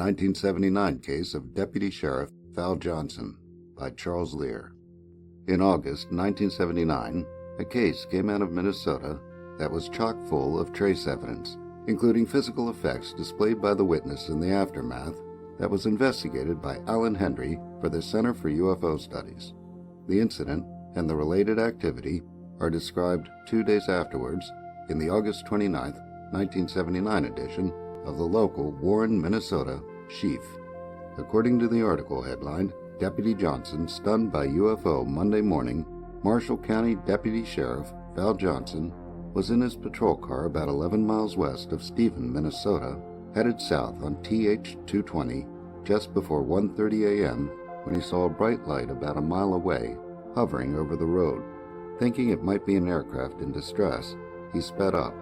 1979 case of Deputy Sheriff Val Johnson by Charles Lear. In August 1979, a case came out of Minnesota that was chock full of trace evidence, including physical effects displayed by the witness in the aftermath, that was investigated by Allen Hendry for the Center for UFO Studies. The incident and the related activity are described 2 days afterwards in the August 29, 1979 edition of the local Warren, Minnesota Sheaf. According to the article headlined, Deputy Johnson Stunned by UFO Monday Morning, Marshall County Deputy Sheriff Val Johnson was in his patrol car about 11 miles west of Stephen, Minnesota, headed south on TH 220 just before 1:30 a.m. when he saw a bright light about a mile away hovering over the road. Thinking it might be an aircraft in distress, he sped up.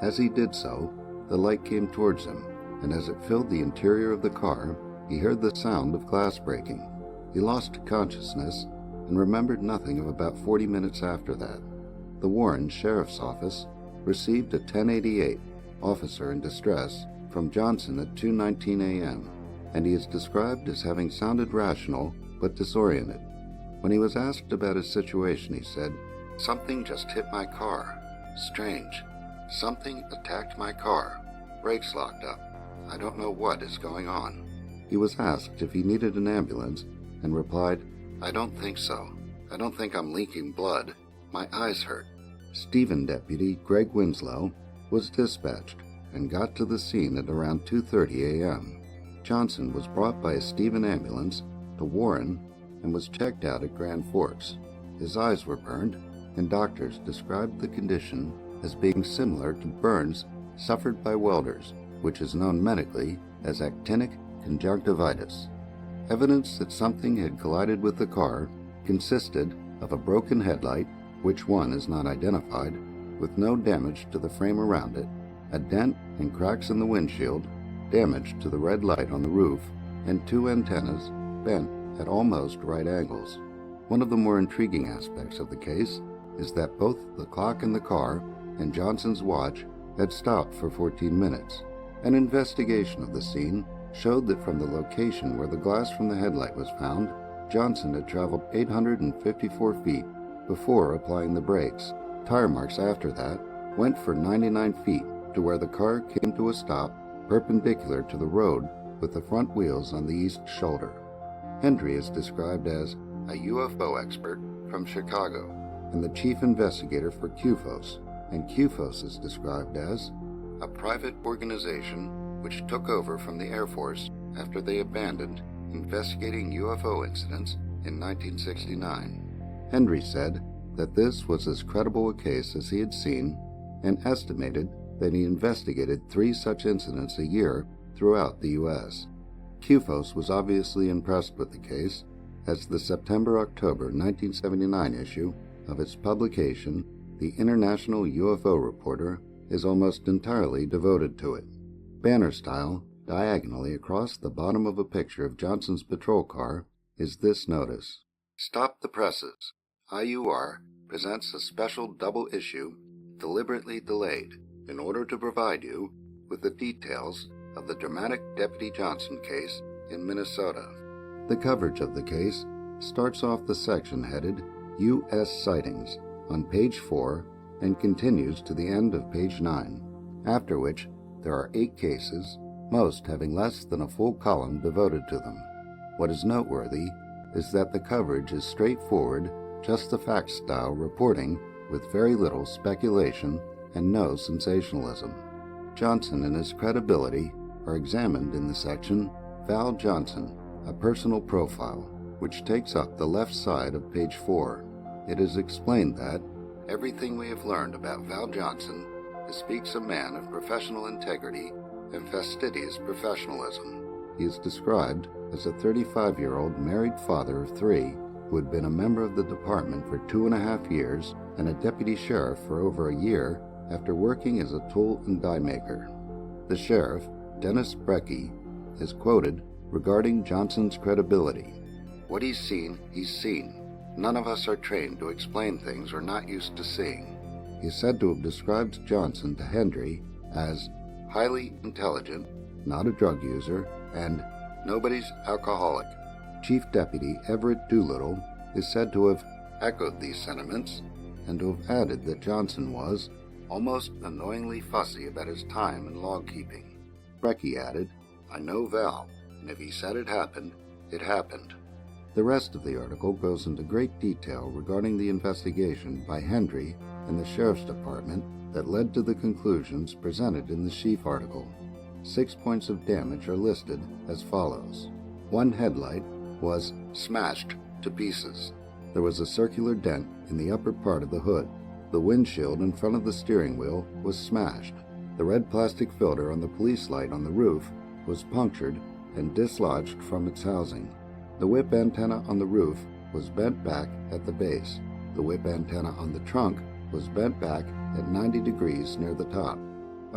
As he did so, the light came towards him, and as it filled the interior of the car, he heard the sound of glass breaking. He lost consciousness and remembered nothing of about 40 minutes after that. The Warren Sheriff's Office received a 1088, officer in distress, from Johnson at 2:19 a.m., and he is described as having sounded rational but disoriented. When he was asked about his situation, he said, "Something just hit my car. Strange. Something attacked my car. Brakes locked up. I don't know what is going on." He was asked if he needed an ambulance and replied, "I don't think so. I don't think I'm leaking blood. My eyes hurt." Stephen Deputy Greg Winslow was dispatched and got to the scene at around 2:30 a.m. Johnson was brought by a Stephen ambulance to Warren and was checked out at Grand Forks. His eyes were burned, and doctors described the condition as being similar to burns suffered by welders, which is known medically as actinic conjunctivitis. Evidence that something had collided with the car consisted of a broken headlight, which one is not identified, with no damage to the frame around it, a dent and cracks in the windshield, damage to the red light on the roof, and 2 antennas bent at almost right angles. One of the more intriguing aspects of the case is that both the clock in the car and Johnson's watch had stopped for 14 minutes. An investigation of the scene showed that from the location where the glass from the headlight was found, Johnson had traveled 854 feet before applying the brakes. Tire marks after that went for 99 feet to where the car came to a stop perpendicular to the road with the front wheels on the east shoulder. Hendry is described as a UFO expert from Chicago and the chief investigator for CUFOS, and CUFOS is described as a private organization which took over from the Air Force after they abandoned investigating UFO incidents in 1969. Hendry said that this was as credible a case as he had seen and estimated that he investigated 3 such incidents a year throughout the U.S. CUFOS was obviously impressed with the case, as the September-October 1979 issue of its publication, the International UFO Reporter, is almost entirely devoted to it. Banner style, diagonally across the bottom of a picture of Johnson's patrol car, is this notice: "Stop the presses. IUR presents a special double issue, deliberately delayed, in order to provide you with the details of the dramatic Deputy Johnson case in Minnesota." The coverage of the case starts off the section headed U.S. Sightings on page 4 and continues to the end of page 9, after which there are 8 cases, most having less than a full column devoted to them. What is noteworthy is that the coverage is straightforward, just the fact-style reporting with very little speculation and no sensationalism. Johnson and his credibility are examined in the section Val Johnson, a personal profile, which takes up the left side of page 4. It is explained that everything we have learned about Val Johnson bespeaks a man of professional integrity and fastidious professionalism. He is described as a 35-year-old married father of 3 who had been a member of the department for 2.5 years and a deputy sheriff for over a year after working as a tool and die maker. The sheriff, Dennis Brecky, is quoted regarding Johnson's credibility: "What he's seen, he's seen. None of us are trained to explain things we're not used to seeing." He is said to have described Johnson to Hendry as highly intelligent, not a drug user, and "Nobody's alcoholic." Chief Deputy Everett Doolittle is said to have echoed these sentiments and to have added that Johnson was almost annoyingly fussy about his time and log-keeping. Brecky added, "I know Val, and if he said it happened, it happened." The rest of the article goes into great detail regarding the investigation by Hendry and the Sheriff's Department that led to the conclusions presented in the Sheaf article. 6 points of damage are listed as follows. One headlight was smashed to pieces. There was a circular dent in the upper part of the hood. The windshield in front of the steering wheel was smashed. The red plastic filter on the police light on the roof was punctured and dislodged from its housing. The whip antenna on the roof was bent back at the base. The whip antenna on the trunk was bent back at 90 degrees near the top.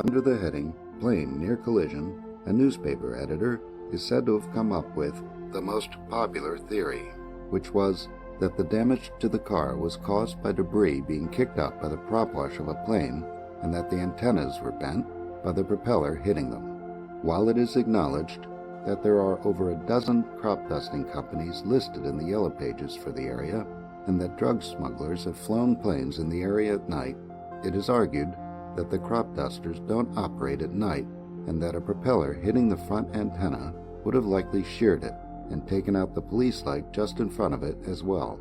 Under the heading, Plane Near Collision, a newspaper editor is said to have come up with the most popular theory, which was that the damage to the car was caused by debris being kicked up by the prop wash of a plane, and that the antennas were bent by the propeller hitting them. While it is acknowledged that there are over a dozen crop dusting companies listed in the Yellow Pages for the area, and that drug smugglers have flown planes in the area at night, it is argued that the crop dusters don't operate at night, and that a propeller hitting the front antenna would have likely sheared it and taken out the police light just in front of it as well.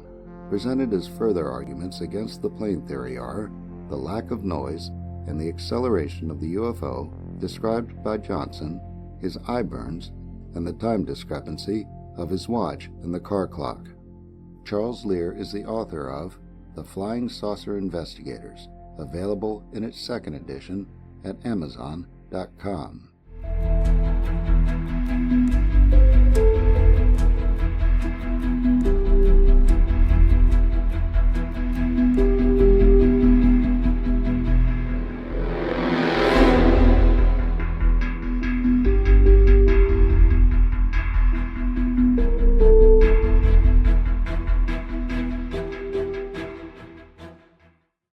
Presented as further arguments against the plane theory are the lack of noise and the acceleration of the UFO described by Johnson, his eye burns, and the time discrepancy of his watch and the car clock. Charles Lear is the author of The Flying Saucer Investigators, available in its second edition at Amazon.com.